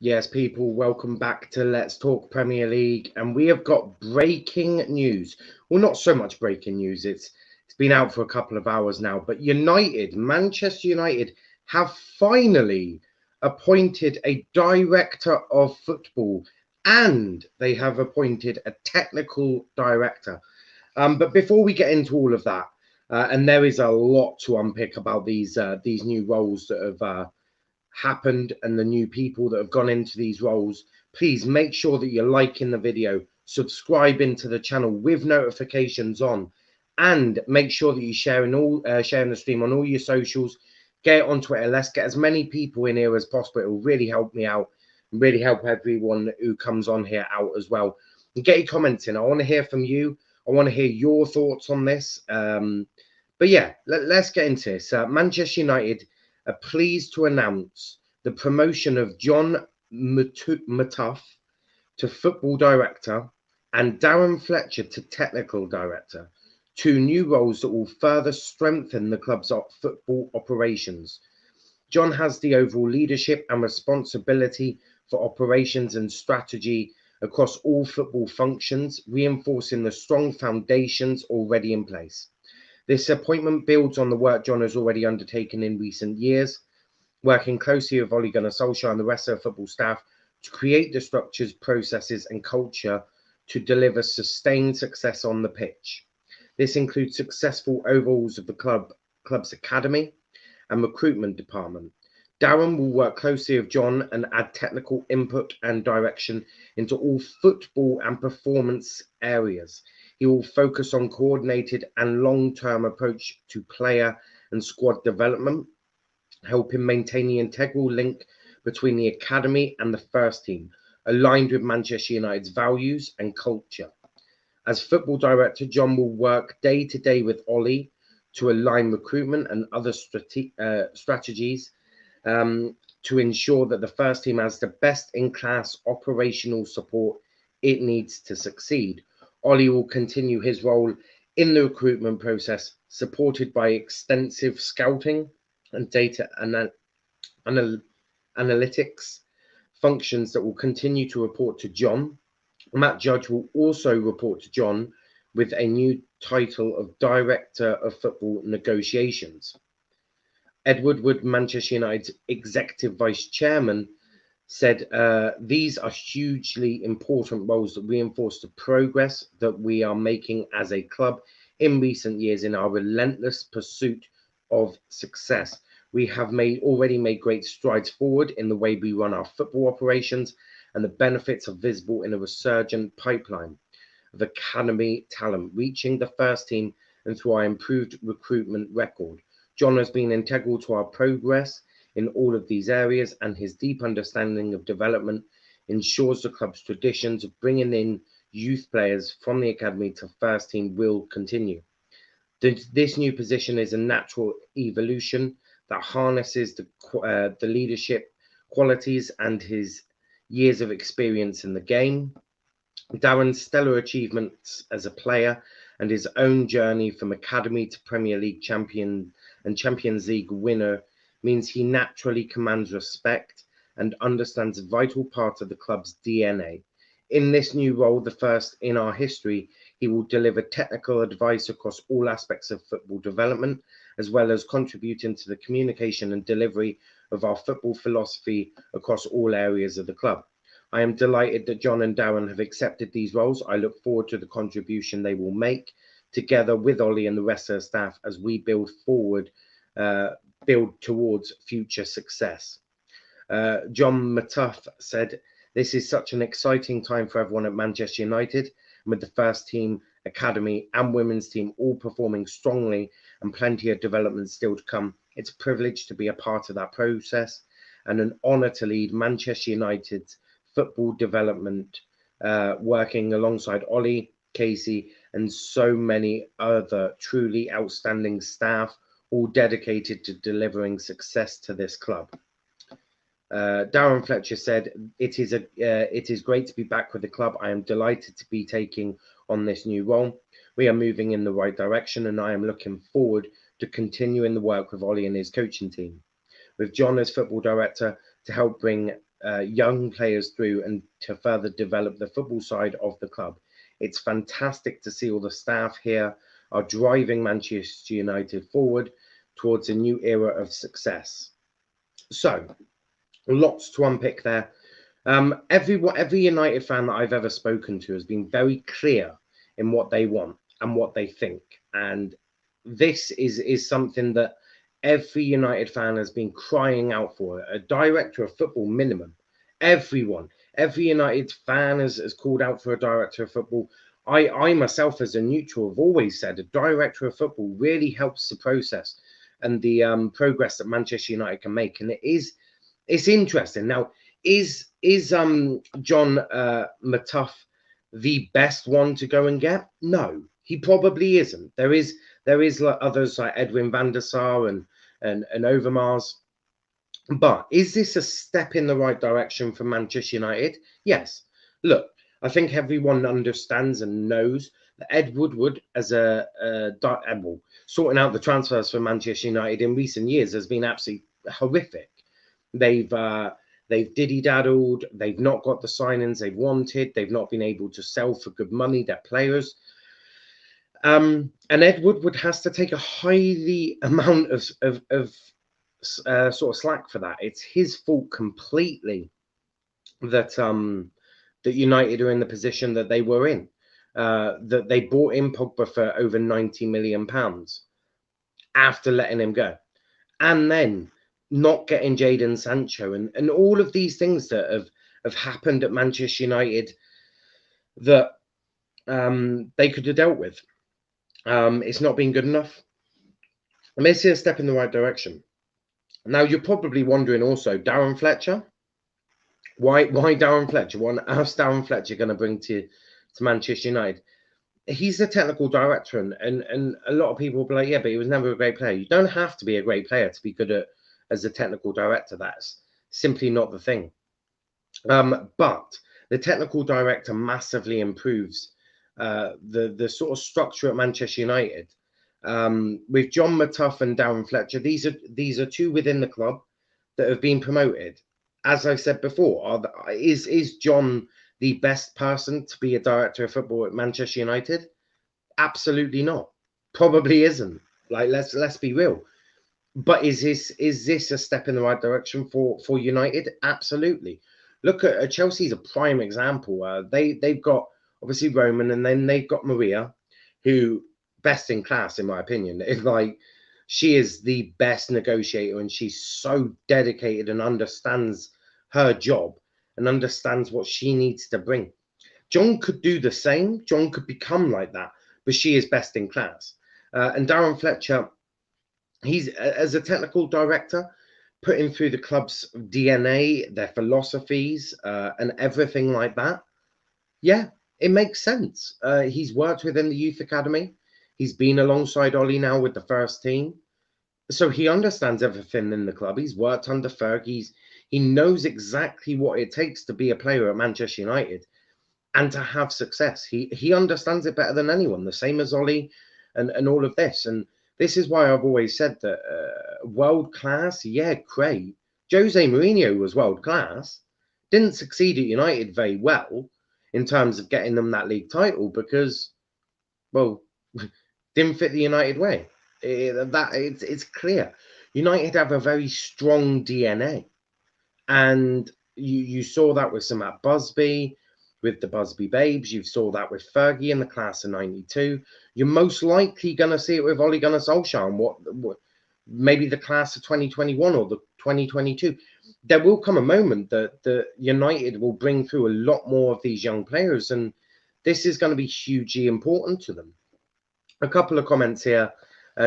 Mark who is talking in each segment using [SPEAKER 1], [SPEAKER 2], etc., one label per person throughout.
[SPEAKER 1] Yes, people, welcome back to Let's Talk Premier League. And we have got breaking news. Well, not so much breaking news. It's been out for a couple of hours now, but Manchester United have finally appointed a director of football and they have appointed a technical director. But before we get into all of that, and there is a lot to unpick about these new roles that have happened and the new people that have gone into these roles, please make sure that you're liking the video, subscribing to the channel with notifications on, and make sure that you're sharing the stream on all your socials. Get it on Twitter. Let's get as many people in here as possible. It will really help me out and really help everyone who comes on here out as well. And get your comments in. I want to hear from you. I want to hear your thoughts on this. But yeah, let's get into this. Manchester United are pleased to announce the promotion of John Matuff to football director and Darren Fletcher to technical director, two new roles that will further strengthen the club's football operations. John has the overall leadership and responsibility for operations and strategy across all football functions, reinforcing the strong foundations already in place. This appointment builds on the work John has already undertaken in recent years, working closely with Ole Gunnar Solskjaer and the rest of the football staff to create the structures, processes, and culture to deliver sustained success on the pitch. This includes successful overhauls of the club's academy and recruitment department. Darren will work closely with John and add technical input and direction into all football and performance areas. He will focus on coordinated and long-term approach to player and squad development, helping maintain the integral link between the academy and the first team, aligned with Manchester United's values and culture. As football director, John will work day to day with Ollie to align recruitment and other strategies to ensure that the first team has the best in class operational support it needs to succeed. Ollie will continue his role in the recruitment process, supported by extensive scouting and data analytics functions that will continue to report to John. Matt Judge will also report to John with a new title of Director of Football Negotiations. Edward Wood, Manchester United's Executive Vice Chairman, said these are hugely important roles that reinforce the progress that we are making as a club in recent years in our relentless pursuit of success. We have already made great strides forward in the way we run our football operations, and the benefits are visible in a resurgent pipeline of academy talent reaching the first team and through our improved recruitment record. John has been integral to our progress in all of these areas, and his deep understanding of development ensures the club's traditions of bringing in youth players from the academy to first team will continue. This new position is a natural evolution that harnesses the leadership qualities and his years of experience in the game. Darren's stellar achievements as a player and his own journey from academy to Premier League champion and Champions League winner means he naturally commands respect and understands a vital part of the club's DNA. In this new role, the first in our history, he will deliver technical advice across all aspects of football development, as well as contributing to the communication and delivery of our football philosophy across all areas of the club. I am delighted that John and Darren have accepted these roles. I look forward to the contribution they will make together with Ollie and the rest of the staff as we build towards future success. John Matuff said, "This is such an exciting time for everyone at Manchester United, and with the first team, academy, and women's team all performing strongly and plenty of development still to come. It's a privilege to be a part of that process and an honour to lead Manchester United's football development, working alongside Ollie, Casey, and so many other truly outstanding staff, all dedicated to delivering success to this club." Darren Fletcher said, it is great to be back with the club. I am delighted to be taking on this new role. We are moving in the right direction, and I am looking forward to continuing the work with Ollie and his coaching team. With John as football director to help bring young players through and to further develop the football side of the club. It's fantastic to see all the staff here are driving Manchester United forward towards a new era of success. So, lots to unpick there. Every United fan that I've ever spoken to has been very clear in what they want and what they think, and this is something that every United fan has been crying out for. A director of football minimum. Every United fan has called out for a director of football. I myself, as a neutral, have always said a director of football really helps the process and the progress that Manchester United can make, and it's interesting. Now, is John Matuff the best one to go and get? No, he probably isn't. There is like others like Edwin van der Sar and Overmars. But is this a step in the right direction for Manchester United? Yes. Look, I think everyone understands and knows that Ed Woodward, as sorting out the transfers for Manchester United in recent years, has been absolutely horrific. They've diddy-daddled. They've not got the signings they've wanted. They've not been able to sell for good money their players. And Ed Woodward has to take a highly amount of sort of slack for that. It's his fault completely that that United are in the position that they were in. That they bought in Pogba for over £90 million after letting him go, and then not getting Jadon Sancho and all of these things that have happened at Manchester United that they could have dealt with. It's not been good enough. I may see a step in the right direction. Now, you're probably wondering also, Darren Fletcher? Why Darren Fletcher? What on earth's Darren Fletcher going to bring to Manchester United? He's the technical director, and a lot of people will be like, yeah, but he was never a great player. You don't have to be a great player to be good as a technical director. That's simply not the thing. But the technical director massively improves the sort of structure at Manchester United. With John Matuff and Darren Fletcher, these are two within the club that have been promoted. As I said before, is John the best person to be a director of football at Manchester United? Absolutely not. Probably isn't. Like, let's be real. But is this a step in the right direction for United? Absolutely. Look at Chelsea's a prime example. They've got obviously Roman, and then they've got Maria, who best in class in my opinion. It's like she is the best negotiator, and she's so dedicated and understands her job and understands what she needs to bring. John could do the same. John could become like that, but she is best in class. And Darren Fletcher, he's as a technical director, putting through the club's DNA, their philosophies, and everything like that. Yeah, it makes sense. He's worked within the youth academy. He's been alongside Ollie now with the first team. So he understands everything in the club. He's worked under Fergie. He knows exactly what it takes to be a player at Manchester United and to have success. He understands it better than anyone, the same as Ollie and all of this. And this is why I've always said that world class, yeah, great. Jose Mourinho was world class. Didn't succeed at United very well in terms of getting them that league title because, well, didn't fit the United way. It's clear. United have a very strong DNA, and you saw that with some at Busby, with the Busby Babes. You saw that with Fergie in the class of '92. You're most likely going to see it with Ole Gunnar Solskjaer and what maybe the class of 2021 or the 2022. There will come a moment that the United will bring through a lot more of these young players, and this is going to be hugely important to them. A couple of comments here.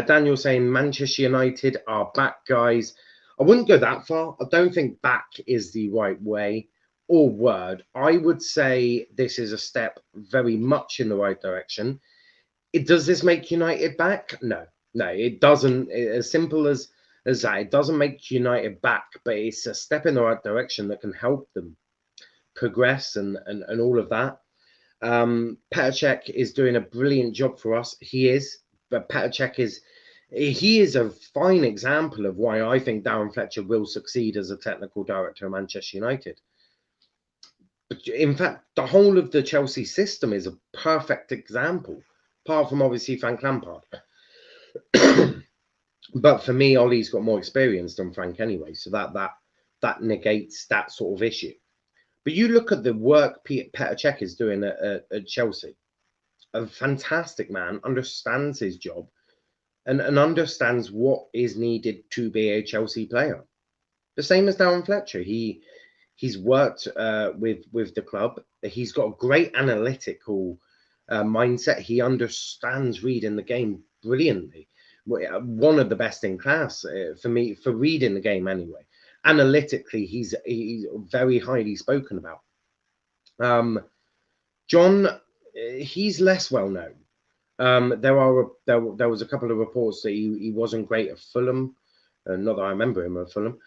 [SPEAKER 1] Daniel saying Manchester United are back, guys. I wouldn't go that far. I don't think back is the right way or word. I would say this is a step very much in the right direction. Does this make United back? No, it doesn't. As simple as that. It doesn't make United back, but it's a step in the right direction that can help them progress and all of that. Petr Cech is doing a brilliant job for us. He is, but Petr Cech He is a fine example of why I think Darren Fletcher will succeed as a technical director of Manchester United. In fact, the whole of the Chelsea system is a perfect example, apart from obviously Frank Lampard. But for me, Ollie's got more experience than Frank anyway, so that negates that sort of issue. But you look at the work Petr Cech is doing at Chelsea. A fantastic man, understands his job, and understands what is needed to be a Chelsea player. The same as Darren Fletcher. He's worked with the club. He's got a great analytical mindset. He understands reading the game brilliantly. One of the best in class for me for reading the game anyway. Analytically, he's very highly spoken about. John, he's less well known. There was a couple of reports that he wasn't great at Fulham. Not that I remember him at Fulham.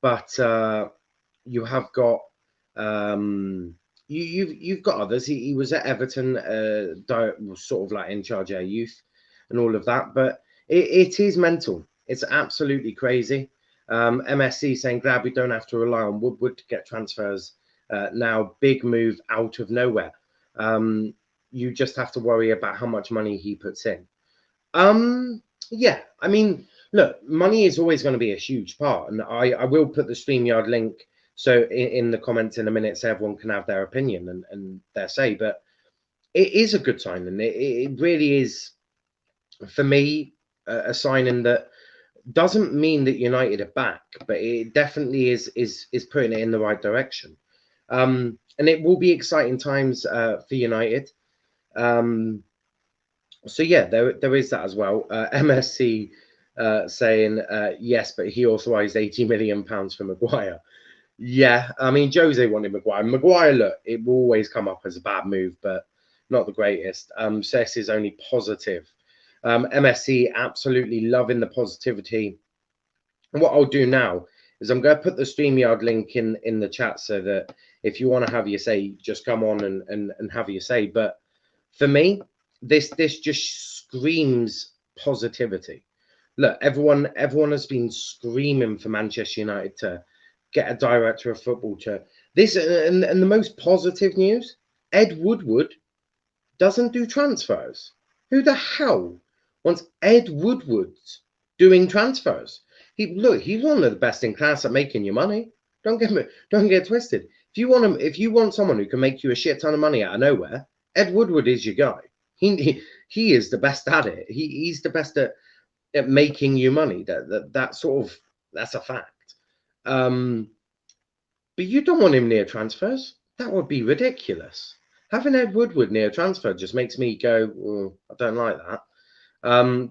[SPEAKER 1] But you have got you've got others. He was at Everton, sort of like in charge of youth and all of that. But it is mental. It's absolutely crazy. MSC saying glad we don't have to rely on Woodward to get transfers now. Big move out of nowhere. You just have to worry about how much money he puts in. Yeah, I mean, look, money is always going to be a huge part, and I will put the StreamYard link so in the comments in a minute so everyone can have their opinion and their say. But it is a good signing. It really is, for me, a signing that doesn't mean that United are back, but it definitely is putting it in the right direction. And it will be exciting times for United. So yeah, there is that as well. MSC saying yes, but he authorised £80 million for Maguire. Yeah, I mean Jose wanted Maguire. Maguire, look, it will always come up as a bad move, but not the greatest. Cess is only positive. MSC absolutely loving the positivity. And what I'll do now is I'm going to put the StreamYard link in the chat so that if you want to have your say, just come on and have your say. But for me, this just screams positivity. Look, everyone has been screaming for Manchester United to get a director of football to this, and the most positive news: Ed Woodward doesn't do transfers. Who the hell wants Ed Woodward doing transfers? He's one of the best in class at making you money. Don't get twisted. If you want someone who can make you a shit ton of money out of nowhere, Ed Woodward is your guy. He is the best at it. He's the best at making you money. That's a fact. But you don't want him near transfers. That would be ridiculous. Having Ed Woodward near transfer just makes me go, oh, I don't like that.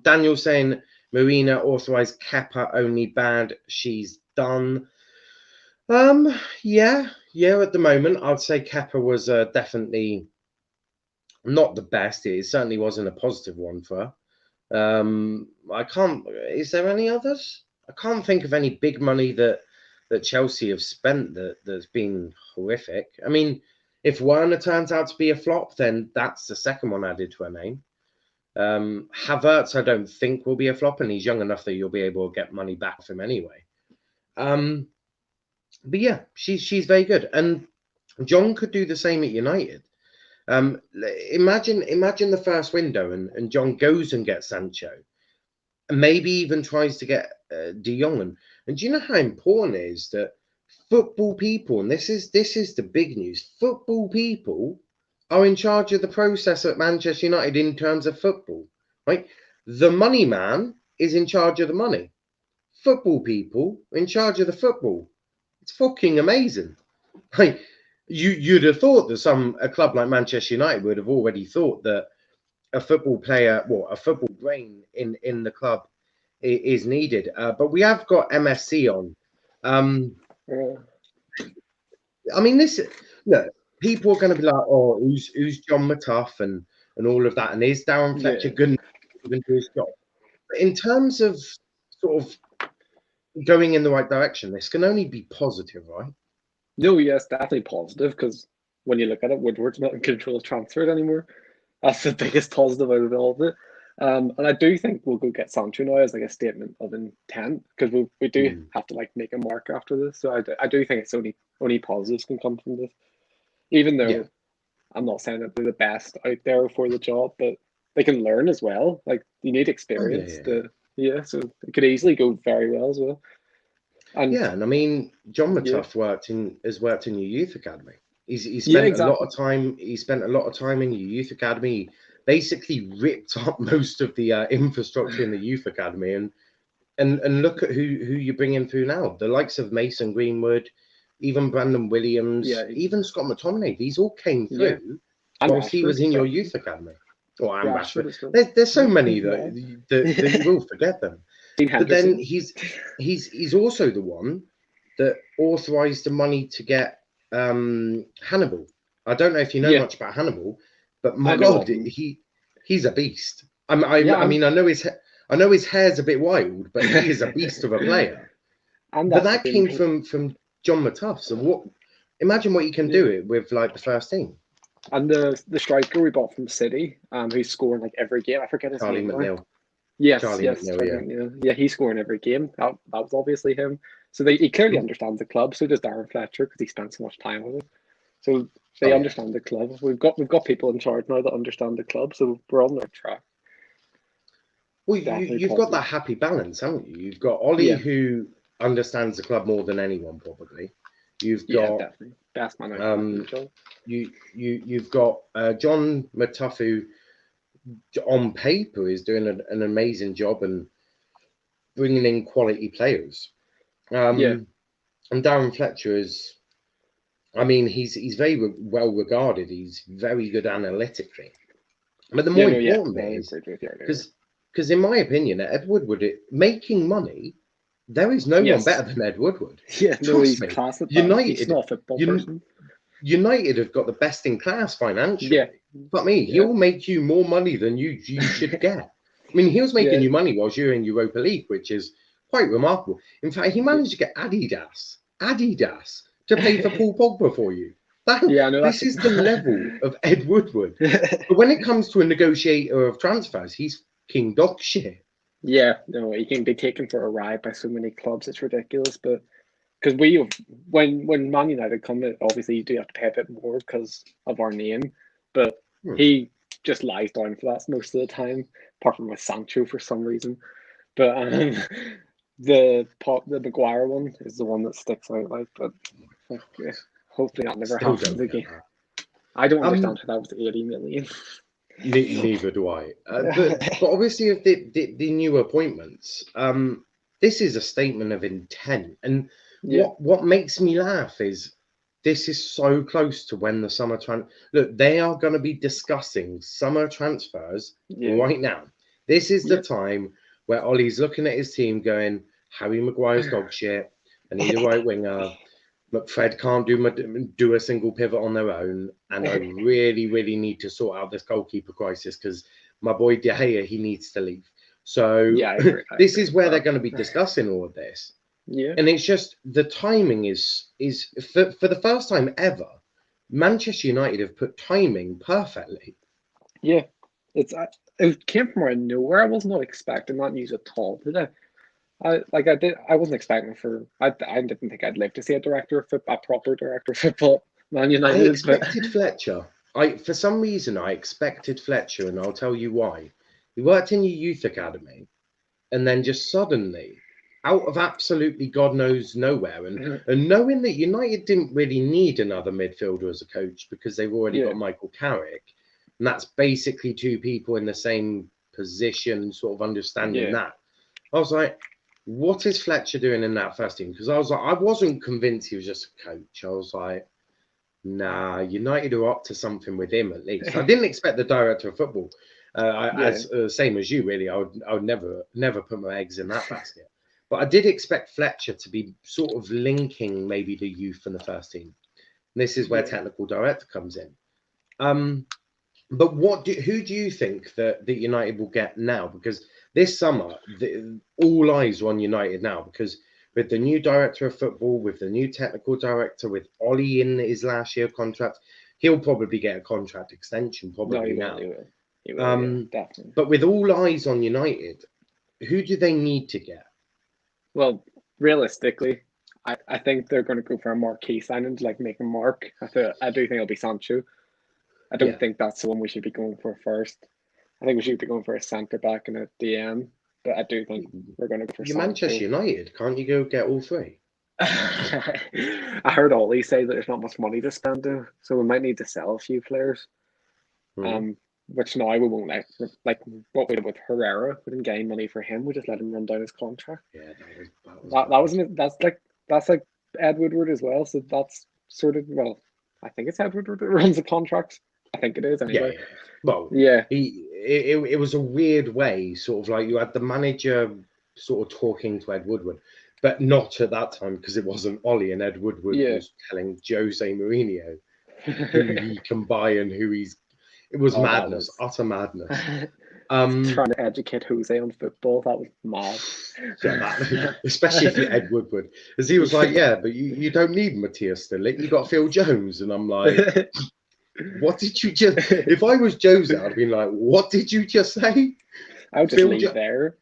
[SPEAKER 1] Daniel saying Marina authorised Kepa only bad. She's done. Yeah. At the moment, I'd say Kepa was definitely not the best. It certainly wasn't a positive one for her. I can't. Is there any others? I can't think of any big money that Chelsea have spent that's been horrific. I mean, if Werner turns out to be a flop, then that's the second one added to her name. Havertz, I don't think will be a flop, and he's young enough that you'll be able to get money back from him anyway. But yeah, she's very good, and John could do the same at United. Imagine the first window, and John goes and gets Sancho, and maybe even tries to get De Jong. And do you know how important it is that football people, and this is the big news, football people are in charge of the process at Manchester United in terms of football, right? The money man is in charge of the money. Football people are in charge of the football. It's fucking amazing. Like, you'd have thought that a club like Manchester United would have already thought that a football player, a football brain in the club is needed. But we have got MSC on. I mean, look, people are going to be like, oh, who's John Matuff and all of that, and is Darren Fletcher good enough to do his job? But in terms of sort of going in the right direction, this can only be positive, right?
[SPEAKER 2] No, yes, definitely positive, because when you look at it, Woodward's not in control of transfers anymore. That's the biggest positive out of all of it. And I do think we'll go get Sancho now as like a statement of intent because we do
[SPEAKER 1] Hmm.
[SPEAKER 2] have to like make a mark after this. So I do think it's only positives can come from this, even
[SPEAKER 1] Yeah.
[SPEAKER 2] though I'm not saying that they're the best out there for the job, but they can learn as well. Like you need
[SPEAKER 1] Oh yeah,
[SPEAKER 2] experience
[SPEAKER 1] yeah, yeah.
[SPEAKER 2] to so it could easily go very well as well. And
[SPEAKER 1] Yeah, and I mean, John
[SPEAKER 2] yeah,
[SPEAKER 1] Matuff has worked in your youth academy. He
[SPEAKER 2] yeah,
[SPEAKER 1] spent a lot
[SPEAKER 2] exactly.
[SPEAKER 1] of time. He spent a lot of time in your youth academy. He basically ripped up most of the infrastructure in the youth academy, and look at who you're bringing through now. The likes of Mason Greenwood, even Brandon Williams,
[SPEAKER 2] Yeah,
[SPEAKER 1] even Scott McTominay. These all came
[SPEAKER 2] yeah.
[SPEAKER 1] through
[SPEAKER 2] And
[SPEAKER 1] whilst he was
[SPEAKER 2] Rashford,
[SPEAKER 1] in your youth academy. Or and
[SPEAKER 2] Rashford
[SPEAKER 1] Rashford.
[SPEAKER 2] as well.
[SPEAKER 1] There's so
[SPEAKER 2] Yeah,
[SPEAKER 1] many
[SPEAKER 2] man.
[SPEAKER 1] that you will forget them.
[SPEAKER 2] Dean
[SPEAKER 1] But then
[SPEAKER 2] Henderson.
[SPEAKER 1] he's also the one that authorised the money to get Hannibal. I don't know if you know
[SPEAKER 2] Yeah,
[SPEAKER 1] much about Hannibal, but my
[SPEAKER 2] I know
[SPEAKER 1] God,
[SPEAKER 2] of him.
[SPEAKER 1] he's a beast.
[SPEAKER 2] Yeah,
[SPEAKER 1] I mean, I know his hair's a bit wild, but he is a beast of a player.
[SPEAKER 2] and
[SPEAKER 1] But
[SPEAKER 2] that's the
[SPEAKER 1] that
[SPEAKER 2] thing.
[SPEAKER 1] came from John Matuff. So imagine what you can
[SPEAKER 2] Yeah.
[SPEAKER 1] do it with like the first team.
[SPEAKER 2] And the striker we bought from City, who's scoring like every game. I forget his
[SPEAKER 1] Charlie
[SPEAKER 2] name now.
[SPEAKER 1] McNeil.
[SPEAKER 2] Yes,
[SPEAKER 1] Charlie
[SPEAKER 2] yes,
[SPEAKER 1] McNeil,
[SPEAKER 2] Charlie
[SPEAKER 1] yeah.
[SPEAKER 2] McNeil. Yeah, he's scoring every game. That was obviously him. So he clearly understands the club. So does Darren Fletcher because he spent so much time with it. So
[SPEAKER 1] Oh
[SPEAKER 2] they
[SPEAKER 1] yeah.
[SPEAKER 2] understand the club. We've got people in charge now that understand the club. So we're on their track.
[SPEAKER 1] Well,
[SPEAKER 2] Definitely
[SPEAKER 1] you've got
[SPEAKER 2] positive.
[SPEAKER 1] that happy balance, haven't you? You've got Ollie,
[SPEAKER 2] Yeah,
[SPEAKER 1] who understands the club more than anyone, probably. You've
[SPEAKER 2] yeah,
[SPEAKER 1] got
[SPEAKER 2] definitely. Best man out there for the
[SPEAKER 1] um,
[SPEAKER 2] job.
[SPEAKER 1] you've got John Matuff, who on paper is doing an amazing job and bringing in quality players.
[SPEAKER 2] Yeah,
[SPEAKER 1] And Darren Fletcher is, I mean, he's very well regarded. He's very good analytically. But the
[SPEAKER 2] yeah,
[SPEAKER 1] more
[SPEAKER 2] no, yeah.
[SPEAKER 1] important
[SPEAKER 2] No,
[SPEAKER 1] bit
[SPEAKER 2] I
[SPEAKER 1] is
[SPEAKER 2] agreed with you earlier.
[SPEAKER 1] because in my opinion, Ed Woodward making money, there is no one
[SPEAKER 2] Yes.
[SPEAKER 1] better than Ed Woodward.
[SPEAKER 2] Yeah, no,
[SPEAKER 1] Trust
[SPEAKER 2] he's
[SPEAKER 1] me.
[SPEAKER 2] class at that. He's
[SPEAKER 1] United,
[SPEAKER 2] not a football
[SPEAKER 1] Un,
[SPEAKER 2] person.
[SPEAKER 1] United have got the best in class
[SPEAKER 2] Yeah,
[SPEAKER 1] financially. But me,
[SPEAKER 2] yeah,
[SPEAKER 1] he'll make you more money than you should get. I mean, he was making
[SPEAKER 2] yeah,
[SPEAKER 1] you money whilst you were in Europa League, which is quite remarkable. In fact, he
[SPEAKER 2] yeah.
[SPEAKER 1] managed to get Adidas to pay for Paul Pogba for you.
[SPEAKER 2] Yeah, I know
[SPEAKER 1] This
[SPEAKER 2] that's
[SPEAKER 1] is the level of Ed Woodward. But when it comes to a negotiator of transfers, he's king dog shit.
[SPEAKER 2] yeah, no, he can be taken for a ride by so many clubs. It's ridiculous. But because when Man United come, obviously you do have to pay a bit more because of our name. But
[SPEAKER 1] Hmm.
[SPEAKER 2] he just lies down for that most of the time, apart from with Sancho for some reason. But the Maguire one is the one that sticks out. Like, but yeah, hopefully that never
[SPEAKER 1] Still
[SPEAKER 2] happens
[SPEAKER 1] don't get
[SPEAKER 2] again.
[SPEAKER 1] that.
[SPEAKER 2] I don't
[SPEAKER 1] Um,
[SPEAKER 2] understand how that was 80 million.
[SPEAKER 1] Neither do I. But obviously, of the new appointments, this is a statement of intent. And
[SPEAKER 2] Yeah,
[SPEAKER 1] what makes me laugh is this is so close to when the summer look. They are going to be discussing summer transfers
[SPEAKER 2] yeah,
[SPEAKER 1] right now. This is the
[SPEAKER 2] yeah.
[SPEAKER 1] time where Ollie's looking at his team, going, "Harry Maguire's dog shit. I need a right winger. McFred can't do a single pivot on their own, and I really, really need to sort out this goalkeeper crisis because my boy De Gea, he needs to leave." So
[SPEAKER 2] Yeah, I agree. I
[SPEAKER 1] this
[SPEAKER 2] agree
[SPEAKER 1] is
[SPEAKER 2] with
[SPEAKER 1] where they're
[SPEAKER 2] that.
[SPEAKER 1] going to be discussing all of this,
[SPEAKER 2] Yeah,
[SPEAKER 1] and it's just the timing is for the first time ever, Manchester United have put timing perfectly.
[SPEAKER 2] yeah. It came from out of nowhere. I was not expecting that news at all today. I wasn't expecting I didn't think I'd live to see a proper director of football, Man
[SPEAKER 1] I
[SPEAKER 2] United. But
[SPEAKER 1] expected Fletcher. For some reason I expected Fletcher, and I'll tell you why. He worked in your youth academy, and then just suddenly, out of absolutely God knows nowhere, and knowing that United didn't really need another midfielder as a coach because they've already
[SPEAKER 2] yeah,
[SPEAKER 1] got Michael Carrick, and that's basically two people in the same position, sort of understanding
[SPEAKER 2] yeah,
[SPEAKER 1] that. I was like, what is Fletcher doing in that first team? Because I wasn't convinced he was just a coach. I was like, nah, United are up to something with him at least. I didn't expect the director of football.
[SPEAKER 2] yeah,
[SPEAKER 1] Same as you, really. I would never put my eggs in that basket. But I did expect Fletcher to be sort of linking maybe the youth and the first team. And this is where
[SPEAKER 2] yeah.
[SPEAKER 1] technical director comes in. But who do you think that United will get now? Because this summer, all eyes are on United now. Because with the new director of football, with the new technical director, with Ollie in his last year contract, he'll probably get a contract extension
[SPEAKER 2] No,
[SPEAKER 1] probably
[SPEAKER 2] he will.
[SPEAKER 1] now.
[SPEAKER 2] He will. He will, yeah, definitely.
[SPEAKER 1] But with all eyes on United, who do they need to get?
[SPEAKER 2] Well, realistically, I think they're going to go for a marquee signing to like make a mark. I do think it'll be Sancho. I don't
[SPEAKER 1] Yeah.
[SPEAKER 2] think that's the one we should be going for first. I think we should be going for a centre back and a DM. But I do think we're going to go for
[SPEAKER 1] You're
[SPEAKER 2] Sancho.
[SPEAKER 1] Manchester United. Can't you go get all three?
[SPEAKER 2] I heard Ollie say that there's not much money to spend, though, so we might need to sell a few players. Which now we won't like what we did with Herrera. We didn't get any money for him. We just let him run down his contract.
[SPEAKER 1] Yeah,
[SPEAKER 2] that's like Ed Woodward as well. So that's sort of, well, I think it's Ed Woodward that runs the contracts. I think it is anyway.
[SPEAKER 1] Yeah. Well,
[SPEAKER 2] yeah.
[SPEAKER 1] It was a weird way, sort of like you had the manager sort of talking to Ed Woodward, but not at that time because it wasn't Ollie, and Ed Woodward was telling Jose Mourinho who he can buy and who he's. It was madness, utter madness.
[SPEAKER 2] Trying to educate Jose on football, that was mad.
[SPEAKER 1] Yeah, especially if you're Ed Woodward, as he was like, yeah, but you don't need Matthias Delik, you got Phil Jones, and I'm like, what did you just? If I was Jose, I'd be like, what did you just say?
[SPEAKER 2] I would just leave there.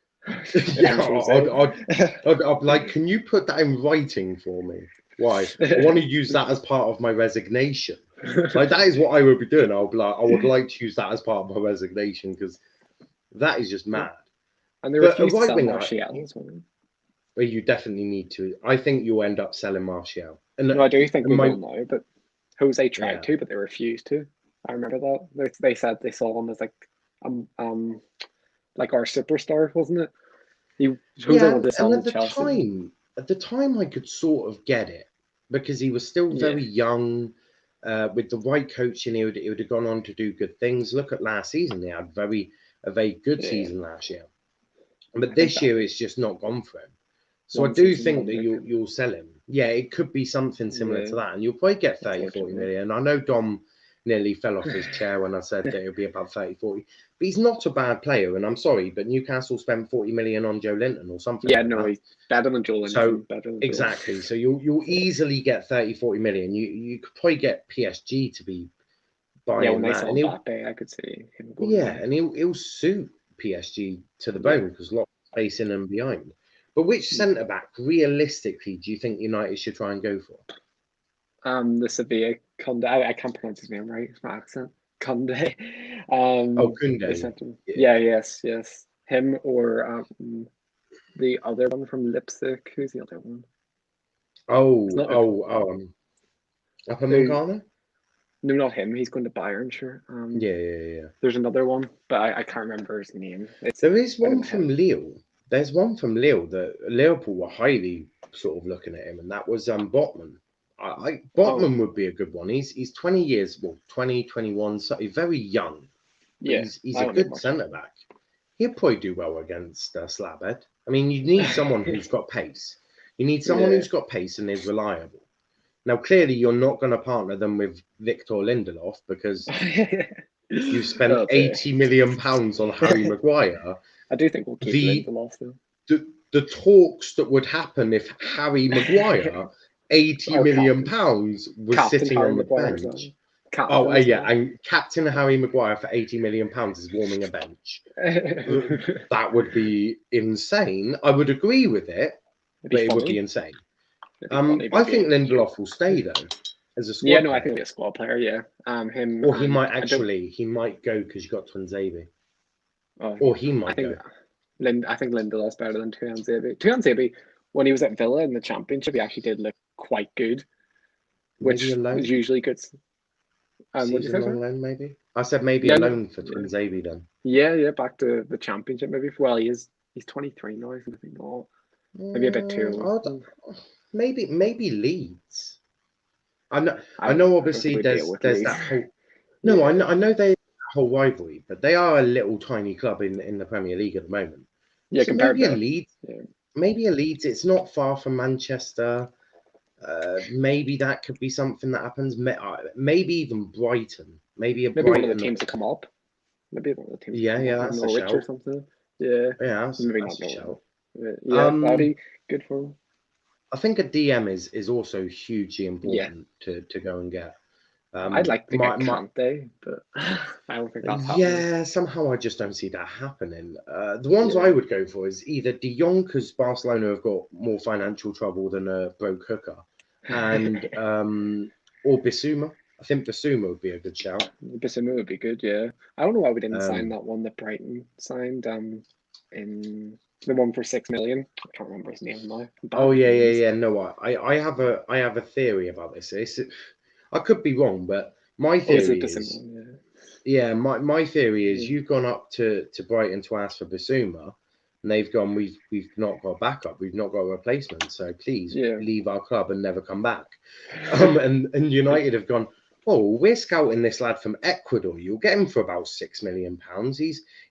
[SPEAKER 1] Yeah, I'd like, can you put that in writing for me? Why? I want to use that as part of my resignation. Like that is what I would be doing. I would like to use that as part of my resignation because that is just mad.
[SPEAKER 2] And they refused to sell Martial as well.
[SPEAKER 1] Well, you definitely need to. I think you'll end up selling Martial.
[SPEAKER 2] And no, I do think we will now, but Jose tried to, but they refused to. I remember that. They said they saw him as like our superstar, wasn't it? Jose wanted to sell him to Chelsea.
[SPEAKER 1] At the time, I could sort of get it because he was still very young. With the right coaching, he would have gone on to do good things. Look at last season; they had a very good season last year. But this year, it's just not gone for him. So I do think that you'll sell him. Yeah, it could be something similar to that, and you'll probably get 30-40 million. I know Dom nearly fell off his chair when I said that it would be about 30-40. But he's not a bad player, and I'm sorry, but Newcastle spent 40 million on Joe Linton or something.
[SPEAKER 2] Yeah, no, he's better than Joe Linton.
[SPEAKER 1] So exactly. So you'll easily get 30-40 million. You could probably get PSG to be buying that.
[SPEAKER 2] Yeah, when they sell Mbappe, I could see him going.
[SPEAKER 1] Yeah, and he'll suit PSG to the bone because lots of space in and behind. But which centre back, realistically, do you think United should try and go for?
[SPEAKER 2] The Sevilla Kunde. I can't pronounce his name right. It's my accent. Kunde.
[SPEAKER 1] Kunde.
[SPEAKER 2] Yes. Him or the other one from Leipzig. Who's the other one?
[SPEAKER 1] Upamecano?
[SPEAKER 2] No, not him. He's going to Bayern, sure.
[SPEAKER 1] Yeah.
[SPEAKER 2] There's another one, but I can't remember his name.
[SPEAKER 1] There is one from Lille. There's one from Lille that Liverpool were highly sort of looking at him, and that was Botman. Botman would be a good one. He's 20 years, 20, 21, so he's very young. Yeah, he's a good centre back. He'll probably do well against Slabhead. I mean, you need someone who's got pace. You need someone who's got pace and is reliable. Now, clearly, you're not going to partner them with Victor Lindelof because you spent 80 million pounds on Harry Maguire.
[SPEAKER 2] I do think we'll keep Lindelof though.
[SPEAKER 1] The talks that would happen if Harry Maguire, 80 million pounds, was
[SPEAKER 2] Captain
[SPEAKER 1] sitting
[SPEAKER 2] Harry
[SPEAKER 1] on the
[SPEAKER 2] Maguire,
[SPEAKER 1] bench.
[SPEAKER 2] Captain
[SPEAKER 1] And Captain Harry Maguire for 80 million pounds is warming a bench. That would be insane. I would agree with it, but it would be insane. I think Lindelof will stay though as a squad.
[SPEAKER 2] Yeah, no, I think he'll be a squad player. Yeah, him.
[SPEAKER 1] Or he might go because you got Tuanzebe. Or he might go.
[SPEAKER 2] I think Lindelof's better than Tuanzebe. Tuanzebe, when he was at Villa in the Championship, he actually did look quite good, which is usually good.
[SPEAKER 1] What did you say? Loan, maybe. I said maybe a loan for Tuanzebe then.
[SPEAKER 2] Yeah, back to the Championship maybe. Well, he's 23 now. I think not. Maybe a bit too.
[SPEAKER 1] Maybe Leeds. I know. Obviously, there's that whole. No, I know there's that whole rivalry, but they are a little tiny club in the Premier League at the moment.
[SPEAKER 2] Yeah,
[SPEAKER 1] so
[SPEAKER 2] compared
[SPEAKER 1] maybe
[SPEAKER 2] to
[SPEAKER 1] Leeds. Yeah. Maybe a Leeds. It's not far from Manchester. Maybe that could be something that happens. Maybe even Brighton. Maybe
[SPEAKER 2] one of the teams to come up. Maybe one of the teams.
[SPEAKER 1] Yeah, that's
[SPEAKER 2] Norwich
[SPEAKER 1] a shout.
[SPEAKER 2] Or something. Yeah,
[SPEAKER 1] maybe that's a shout.
[SPEAKER 2] Yeah, that'd be good for him.
[SPEAKER 1] I think a DM is also hugely important to go and get.
[SPEAKER 2] I'd like to get
[SPEAKER 1] My
[SPEAKER 2] Kante, but I don't think that's happening.
[SPEAKER 1] Yeah, somehow I just don't see that happening. The ones I
[SPEAKER 2] Yeah.
[SPEAKER 1] would go for is either De Jong, because Barcelona have got more financial trouble than a broke hooker, and or Bissouma. I think Bissouma would be a good shout.
[SPEAKER 2] Bissimo would be good, yeah. I don't know why we didn't sign
[SPEAKER 1] Um,
[SPEAKER 2] that one that Brighton signed, in the one for 6 million. I can't remember his name now. I'm bad
[SPEAKER 1] oh
[SPEAKER 2] with
[SPEAKER 1] yeah, yeah,
[SPEAKER 2] names.
[SPEAKER 1] yeah. No, I have a theory about this. I could be wrong, but my
[SPEAKER 2] Oh, is it
[SPEAKER 1] theory is
[SPEAKER 2] Bissimo?
[SPEAKER 1] yeah, my theory is
[SPEAKER 2] Yeah.
[SPEAKER 1] you've gone up to Brighton to ask for Bissouma, and they've gone, we've not got a backup, we've not got a replacement, so please
[SPEAKER 2] Yeah.
[SPEAKER 1] leave our club and never come back.
[SPEAKER 2] Yeah.
[SPEAKER 1] And United have gone, oh, we're scouting this lad from Ecuador. You'll get him for about £6 million.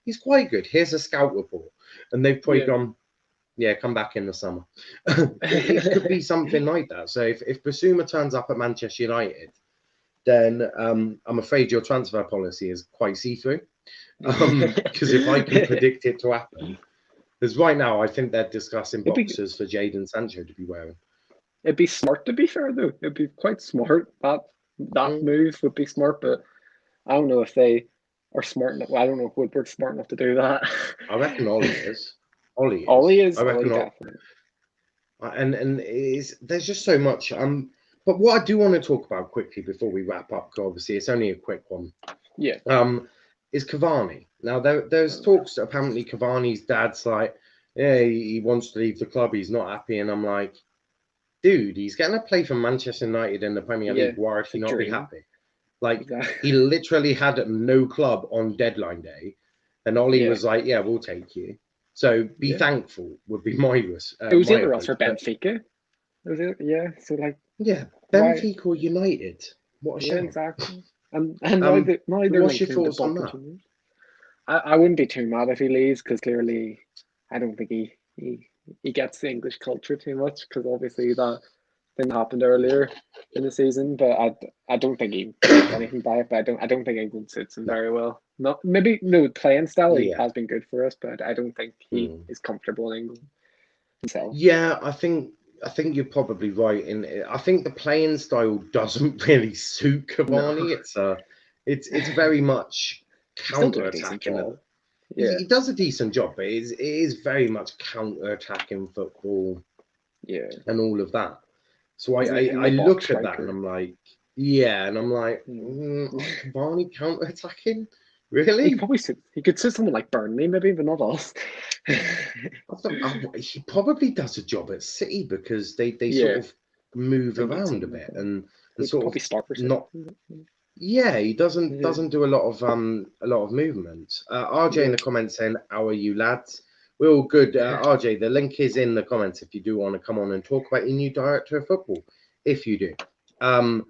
[SPEAKER 1] He's quite good. Here's a scout report, and they've probably
[SPEAKER 2] Yeah.
[SPEAKER 1] gone, yeah, come back in the summer. It could be something like that. So if Basuma turns up at Manchester United, then I'm afraid your transfer policy is quite see-through. Because if I can predict it to happen, because right now I think they're discussing
[SPEAKER 2] It'd be
[SPEAKER 1] boxers for Jadon Sancho to be wearing.
[SPEAKER 2] it'd be smart to be fair though. It'd be quite smart. That
[SPEAKER 1] Mm,
[SPEAKER 2] move would be smart, but I don't know if they are smart enough. Well, I don't know if Woodward's smart enough to do that.
[SPEAKER 1] I reckon Ollie is. Ollie
[SPEAKER 2] Ollie
[SPEAKER 1] is.
[SPEAKER 2] is
[SPEAKER 1] I
[SPEAKER 2] Ollie
[SPEAKER 1] reckon.
[SPEAKER 2] definitely.
[SPEAKER 1] And there's just so much. But what I do want to talk about quickly before we wrap up, 'cause obviously it's only a quick one.
[SPEAKER 2] Yeah.
[SPEAKER 1] Is Cavani. Now there's talks. Apparently Cavani's dad's like, yeah, he wants to leave the club. He's not happy, and I'm like, dude, he's getting to play for Manchester United in the Premier
[SPEAKER 2] Yeah.
[SPEAKER 1] League. Why would
[SPEAKER 2] It's
[SPEAKER 1] he
[SPEAKER 2] a
[SPEAKER 1] not be
[SPEAKER 2] dream.
[SPEAKER 1] happy? Like he
[SPEAKER 2] Exactly.
[SPEAKER 1] literally had no club on deadline day, and Ollie
[SPEAKER 2] Yeah.
[SPEAKER 1] was like, yeah, we'll take you. So be
[SPEAKER 2] Yeah.
[SPEAKER 1] thereful would be my
[SPEAKER 2] It was
[SPEAKER 1] my
[SPEAKER 2] either us or
[SPEAKER 1] approach. But
[SPEAKER 2] Benfica. Was it? Yeah. So like,
[SPEAKER 1] yeah,
[SPEAKER 2] why?
[SPEAKER 1] Benfica or United. What a
[SPEAKER 2] Yeah,
[SPEAKER 1] shout.
[SPEAKER 2] exactly. And
[SPEAKER 1] So
[SPEAKER 2] neither
[SPEAKER 1] what's your
[SPEAKER 2] linking to
[SPEAKER 1] thoughts on
[SPEAKER 2] Boca
[SPEAKER 1] that?
[SPEAKER 2] Juniors. I wouldn't be too mad if he leaves because clearly I don't think he gets the English culture too much because obviously that thing happened earlier in the season. But I don't think he gains anything by it. But I don't think England suits him
[SPEAKER 1] No.
[SPEAKER 2] very well. Not maybe no playing style he
[SPEAKER 1] Yeah.
[SPEAKER 2] has been good for us, but I don't think he
[SPEAKER 1] Mm.
[SPEAKER 2] is comfortable in England himself.
[SPEAKER 1] Yeah, I think you're probably right. I think the playing style doesn't really suit
[SPEAKER 2] No,
[SPEAKER 1] Cavani. It's very much
[SPEAKER 2] still do a decent
[SPEAKER 1] counter-attacking.
[SPEAKER 2] job.
[SPEAKER 1] He
[SPEAKER 2] Yeah,
[SPEAKER 1] does a decent job, but it is very much counter-attacking football
[SPEAKER 2] yeah.
[SPEAKER 1] and all of that. So I,
[SPEAKER 2] He's
[SPEAKER 1] I,
[SPEAKER 2] he's
[SPEAKER 1] I
[SPEAKER 2] a box
[SPEAKER 1] look at that and
[SPEAKER 2] striker.
[SPEAKER 1] I'm like, yeah, and I'm like,
[SPEAKER 2] Mm.
[SPEAKER 1] Cavani counter-attacking?
[SPEAKER 2] He could
[SPEAKER 1] Really?
[SPEAKER 2] probably sit, he could sit someone like Burnley maybe, but not us.
[SPEAKER 1] He probably does a job at City because they sort
[SPEAKER 2] Yeah,
[SPEAKER 1] of move
[SPEAKER 2] they need
[SPEAKER 1] around a
[SPEAKER 2] someone like
[SPEAKER 1] bit
[SPEAKER 2] that.
[SPEAKER 1] and
[SPEAKER 2] He could
[SPEAKER 1] sort
[SPEAKER 2] probably
[SPEAKER 1] of
[SPEAKER 2] start for City.
[SPEAKER 1] not. Yeah, he doesn't
[SPEAKER 2] Yeah,
[SPEAKER 1] doesn't do a lot of movement. RJ in
[SPEAKER 2] yeah,
[SPEAKER 1] the comments saying, "How are you, lads? We're all good." RJ, the link is in the comments if you do want to come on and talk about your new director of football, if you do. Um,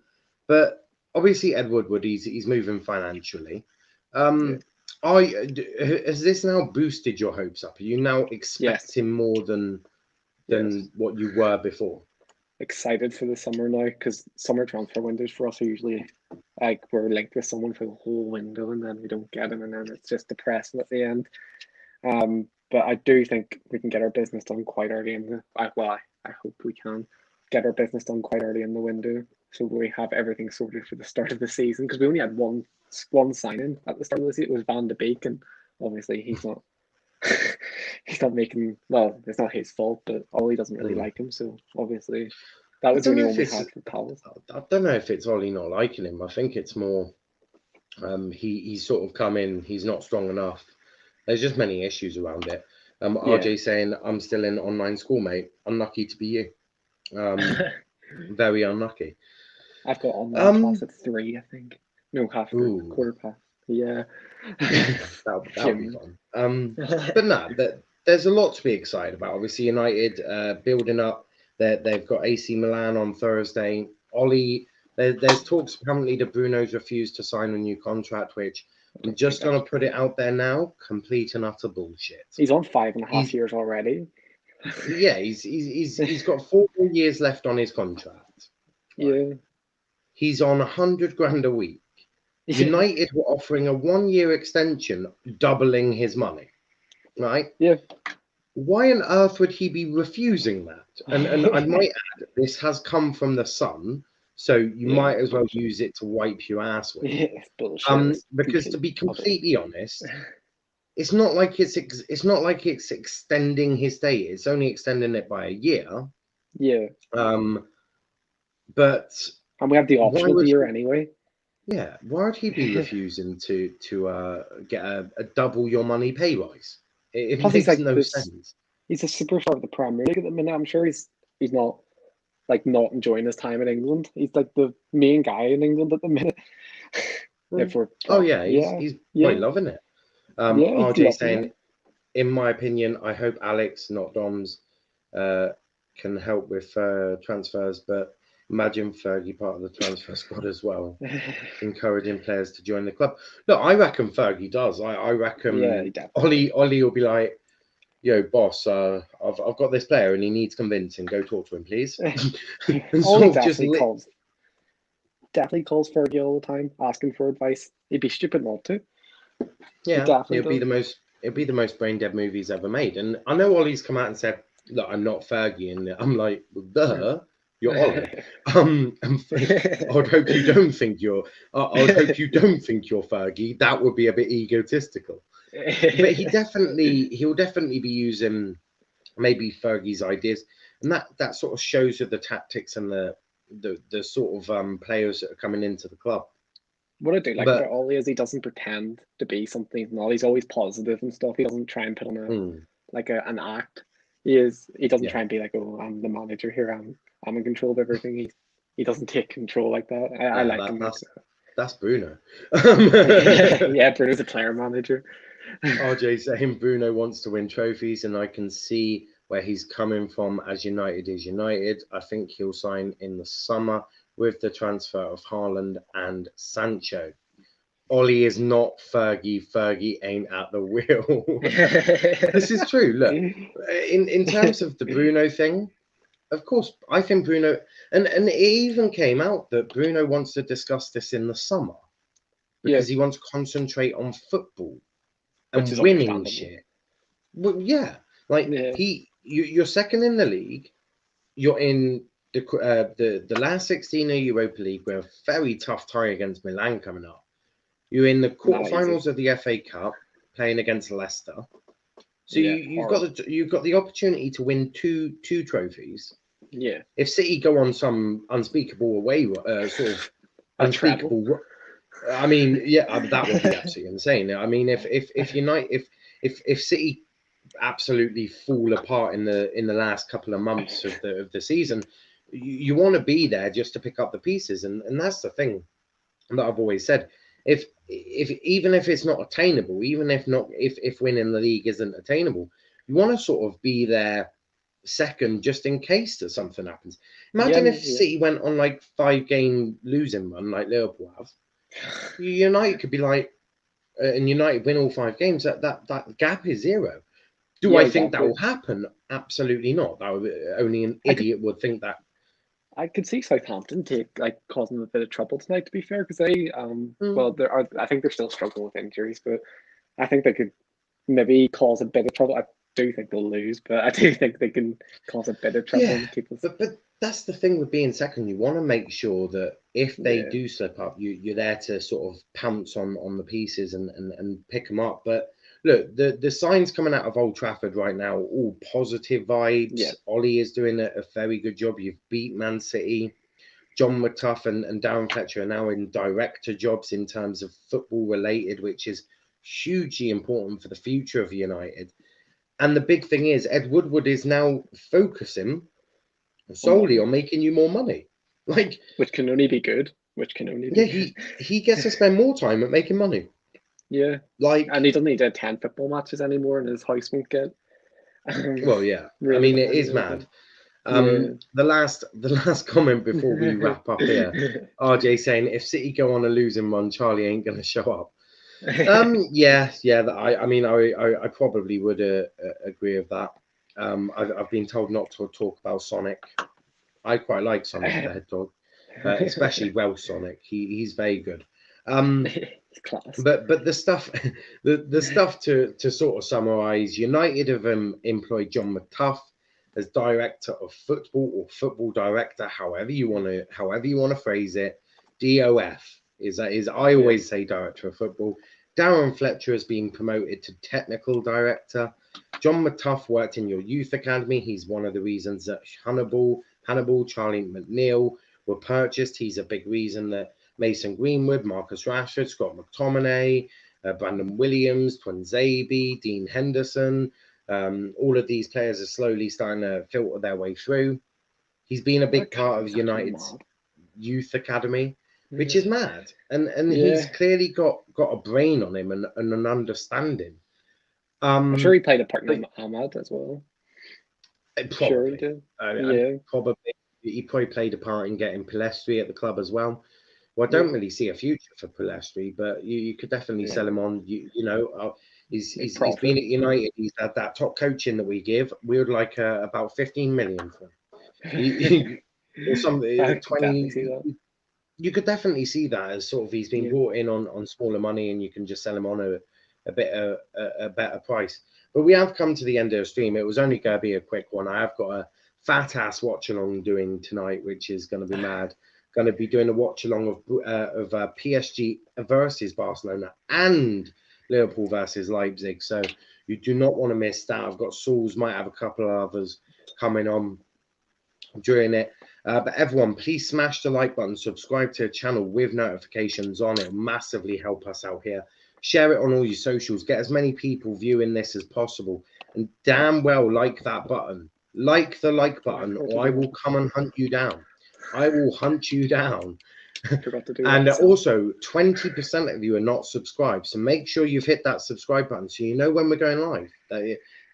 [SPEAKER 1] but obviously Ed Woodward, he's moving financially.
[SPEAKER 2] yeah.
[SPEAKER 1] Um, has this now boosted your hopes up? Are you now
[SPEAKER 2] Yes,
[SPEAKER 1] expecting more
[SPEAKER 2] yes.
[SPEAKER 1] than what you were before?
[SPEAKER 2] Excited for the summer now because summer transfer windows for us are usually like we're linked with someone for the whole window and then we don't get them and then it's just depressing at the end. But I do think we can get our business done quite early in the. I hope we can get our business done quite early in the window, so we have everything sorted for the start of the season. Because we only had one signing at the start of the season. It was Van de Beek, and obviously he's not. He's not making. Well, it's not his fault, but Ollie doesn't really
[SPEAKER 1] Mm.
[SPEAKER 2] like him, so obviously that
[SPEAKER 1] I
[SPEAKER 2] was the
[SPEAKER 1] don't
[SPEAKER 2] only
[SPEAKER 1] know
[SPEAKER 2] one
[SPEAKER 1] if
[SPEAKER 2] we
[SPEAKER 1] it's
[SPEAKER 2] had for Palace.
[SPEAKER 1] I don't know if it's Ollie not liking him. I think it's more he's sort of come in. He's not strong enough. There's just many issues around it.
[SPEAKER 2] Yeah,
[SPEAKER 1] RJ saying I'm still in online school, mate. Unlucky to be you. Very unlucky.
[SPEAKER 2] I've got online class
[SPEAKER 1] Um,
[SPEAKER 2] at 3, I think. No, half 3,
[SPEAKER 1] ooh,
[SPEAKER 2] quarter past. Yeah.
[SPEAKER 1] that'll be
[SPEAKER 2] Gym.
[SPEAKER 1] fun. But no, there's a lot to be excited about. Obviously, United building up. They've got AC Milan on Thursday. Ollie, there's talks apparently that Bruno's refused to sign a new contract, which
[SPEAKER 2] I
[SPEAKER 1] I'm
[SPEAKER 2] don't think
[SPEAKER 1] just gonna
[SPEAKER 2] that's
[SPEAKER 1] put it
[SPEAKER 2] true.
[SPEAKER 1] out there now. Complete and utter bullshit.
[SPEAKER 2] He's on 5.5
[SPEAKER 1] He's
[SPEAKER 2] years already.
[SPEAKER 1] yeah, he's got 4 years left on his contract. Right.
[SPEAKER 2] Yeah.
[SPEAKER 1] He's on 100 grand a week.
[SPEAKER 2] Yeah.
[SPEAKER 1] United were offering a 1 year extension, doubling his money. Right?
[SPEAKER 2] Yeah.
[SPEAKER 1] Why on earth would he be refusing that? And I might add, this has come from the Sun. So you
[SPEAKER 2] Yeah,
[SPEAKER 1] might
[SPEAKER 2] it's
[SPEAKER 1] as well
[SPEAKER 2] bullshit.
[SPEAKER 1] use it to wipe your ass with.
[SPEAKER 2] It's bullshit. It's
[SPEAKER 1] Because to
[SPEAKER 2] complete
[SPEAKER 1] be
[SPEAKER 2] utter.
[SPEAKER 1] completely honest, it's not like it's extending his date. It's only extending it by a year.
[SPEAKER 2] Yeah,
[SPEAKER 1] But
[SPEAKER 2] and we have the
[SPEAKER 1] why
[SPEAKER 2] option of the
[SPEAKER 1] would
[SPEAKER 2] year
[SPEAKER 1] he,
[SPEAKER 2] anyway.
[SPEAKER 1] yeah, why would he be refusing to get a double your money pay rise? It
[SPEAKER 2] Plus, he's
[SPEAKER 1] makes
[SPEAKER 2] like
[SPEAKER 1] no
[SPEAKER 2] this.
[SPEAKER 1] sense.
[SPEAKER 2] He's a superstar of the Premier League at the minute. I'm sure he's not like not enjoying his time in England. He's like the main guy in England at the minute. If we're
[SPEAKER 1] Oh
[SPEAKER 2] talking,
[SPEAKER 1] yeah,
[SPEAKER 2] yeah,
[SPEAKER 1] he's probably
[SPEAKER 2] yeah,
[SPEAKER 1] loving it.
[SPEAKER 2] yeah, he's
[SPEAKER 1] RJ
[SPEAKER 2] loving
[SPEAKER 1] saying,
[SPEAKER 2] it.
[SPEAKER 1] in my opinion, I hope Alex, not Dom's, uh, can help with transfers, but imagine Fergie part of the transfer squad as well, encouraging players to join the club. Look, I reckon Fergie does. I
[SPEAKER 2] Yeah, he
[SPEAKER 1] reckon
[SPEAKER 2] definitely.
[SPEAKER 1] Ollie will be like, "Yo, boss, I've got this player and he needs convincing. Go talk to him, please." And
[SPEAKER 2] Ollie
[SPEAKER 1] sort of just
[SPEAKER 2] definitely calls Fergie all the time, asking for advice. He'd be stupid not to. He
[SPEAKER 1] yeah,
[SPEAKER 2] definitely does.
[SPEAKER 1] it'll be the most brain dead movies ever made. And I know Ollie's come out and said, "Look, I'm not Fergie," and I'm like, "Duh, you're Ollie." I would hope you don't think you're. I would hope you don't think you're Fergie. That would be a bit egotistical. But he'll definitely be using maybe Fergie's ideas, and that sort of shows you the tactics and the sort of players that are coming into the club.
[SPEAKER 2] What I do like about
[SPEAKER 1] But
[SPEAKER 2] Ollie is he doesn't pretend to be something he's not. He's always positive and stuff. He doesn't try and put on an act. He doesn't
[SPEAKER 1] yeah,
[SPEAKER 2] try and be like, oh, I'm the manager here. I'm in control of everything. He doesn't take control like that. I
[SPEAKER 1] yeah,
[SPEAKER 2] like him.
[SPEAKER 1] that's Bruno.
[SPEAKER 2] Yeah, Bruno's a player manager.
[SPEAKER 1] RJ saying Bruno wants to win trophies, and I can see where he's coming from. As United is United, I think he'll sign in the summer with the transfer of Haaland and Sancho. Ollie is not Fergie. Fergie ain't at the wheel. This is true. Look, in terms of the Bruno thing, of course, I think Bruno, and it even came out that Bruno wants to discuss this in the summer
[SPEAKER 2] Yeah,
[SPEAKER 1] because he wants to concentrate on football
[SPEAKER 2] which
[SPEAKER 1] and
[SPEAKER 2] is
[SPEAKER 1] winning
[SPEAKER 2] understandable.
[SPEAKER 1] shit. Well, yeah, like
[SPEAKER 2] Yeah,
[SPEAKER 1] you're second in the league. You're in the last 16 of Europa League with a very tough tie against Milan coming up. You're in the
[SPEAKER 2] not easy.
[SPEAKER 1] quarterfinals of the FA Cup playing against Leicester. So
[SPEAKER 2] Yeah,
[SPEAKER 1] you've got the opportunity to win two trophies.
[SPEAKER 2] yeah,
[SPEAKER 1] If City go on some unspeakable away sort of
[SPEAKER 2] a treble.
[SPEAKER 1] unspeakable, I mean, yeah, that would be absolutely insane. I mean, if City absolutely fall apart in the last couple of months of the season, you want to be there just to pick up the pieces, and that's the thing that I've always said. If even if it's not attainable, even if winning the league isn't attainable, you want to sort of be there second just in case that something happens.
[SPEAKER 2] Yeah,
[SPEAKER 1] Imagine if
[SPEAKER 2] yeah.
[SPEAKER 1] City went on like 5 game losing run like Liverpool have. United could be like, and United win all 5 games. That gap is zero. Do
[SPEAKER 2] Yeah,
[SPEAKER 1] I think that
[SPEAKER 2] exactly.
[SPEAKER 1] will happen? Absolutely not. Only an
[SPEAKER 2] I could
[SPEAKER 1] idiot would think that.
[SPEAKER 2] I could see Southampton take like causing a bit of trouble tonight. To be fair, because they
[SPEAKER 1] Mm,
[SPEAKER 2] well, I think they're still struggling with injuries, but I think they could maybe cause a bit of trouble. I do think they'll lose, but I do think they can cause a bit of trouble
[SPEAKER 1] yeah,
[SPEAKER 2] and keep us.
[SPEAKER 1] but that's the thing with being second. You want to make sure that if they
[SPEAKER 2] Yeah,
[SPEAKER 1] do slip up, you're there to sort of pounce on the pieces and pick them up. But look, the signs coming out of Old Trafford right now, all positive vibes.
[SPEAKER 2] yeah,
[SPEAKER 1] Ollie is doing a very good job. You've beat Man City. John McTuff and Darren Fletcher are now in director jobs in terms of football related, which is hugely important for the future of United. And the big thing is, Ed Woodward is now focusing
[SPEAKER 2] on
[SPEAKER 1] solely
[SPEAKER 2] money,
[SPEAKER 1] on making you more money. Like,
[SPEAKER 2] which can only be good. Which can only
[SPEAKER 1] yeah,
[SPEAKER 2] be good.
[SPEAKER 1] he gets to spend more time at making money.
[SPEAKER 2] Yeah,
[SPEAKER 1] Like,
[SPEAKER 2] and he doesn't need to attend football matches anymore, and his house won't get
[SPEAKER 1] well, yeah. I
[SPEAKER 2] really
[SPEAKER 1] mean, it
[SPEAKER 2] dependent
[SPEAKER 1] is
[SPEAKER 2] on anything.
[SPEAKER 1] mad.
[SPEAKER 2] Yeah.
[SPEAKER 1] The last comment before we wrap up here, RJ saying if City go on a losing run, Charlie ain't gonna show up. Yeah. I mean, I probably would agree with that. I've been told not to talk about Sonic. I quite like Sonic the Hedgehog, especially Welsh Sonic. He's very good. Um,
[SPEAKER 2] Class.
[SPEAKER 1] but the stuff, the stuff to sort of summarise, United have employed John McTuff. as director of football or football director, however you want to phrase it. DOF is I always say director of football. Darren Fletcher has been promoted to technical director. John Matuff worked in your youth academy. He's one of the reasons that Hannibal, Charlie McNeil were purchased. He's a big reason that Mason Greenwood, Marcus Rashford, Scott McTominay, Brandon Williams, Twanzebe, Dean Henderson, all of these players are slowly starting to filter their way through. He has been a big part of United's youth academy, which is mad. And he's clearly got a brain on him and an understanding.
[SPEAKER 2] I'm sure he played a part in Ahmad as well.
[SPEAKER 1] Probably.
[SPEAKER 2] Sure he did.
[SPEAKER 1] Probably. He probably played a part in getting Pellistri at the club as well. Well, I don't really see a future for Pellistri, but you could definitely sell him on. He's been at United. He's had that top coaching that we give. We would like about 15 million for him. Or something. 20. You could definitely see that as sort of he's been brought in on smaller money, and you can just sell him on a better price. But we have come to the end of the stream. It was only going to be a quick one. I have got a fat ass watch along doing tonight, which is going to be mad. Going to be doing a watch along of PSG versus Barcelona and Liverpool versus Leipzig. So you do not want to miss that. I've got Sauls, might have a couple of others coming on during it. But everyone, please smash the like button, subscribe to the channel with notifications on. It'll massively help us out here. Share it on all your socials. Get as many people viewing this as possible. And damn well like that button. Like the like button, or I will come and hunt you down. I will hunt you down. And also, 20% of you are not subscribed. So make sure you've hit that subscribe button so you know when we're going live.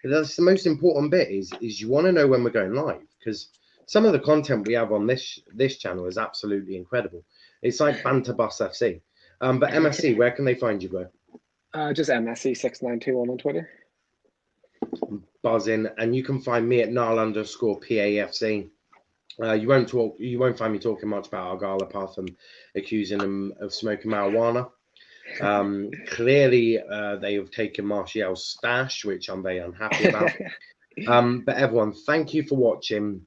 [SPEAKER 1] That's the most important bit is you want to know when we're going live, because some of the content we have on this channel is absolutely incredible. It's like Banter Bus FC. But MSC, where can they find you, bro?
[SPEAKER 2] Just MSC6921 on Twitter.
[SPEAKER 1] Buzzing, and you can find me at @Nile_PAFC. You won't find me talking much about Argyle apart from accusing them of smoking marijuana. Clearly, they have taken Martial's stash, which I'm very unhappy about. But everyone, thank you for watching.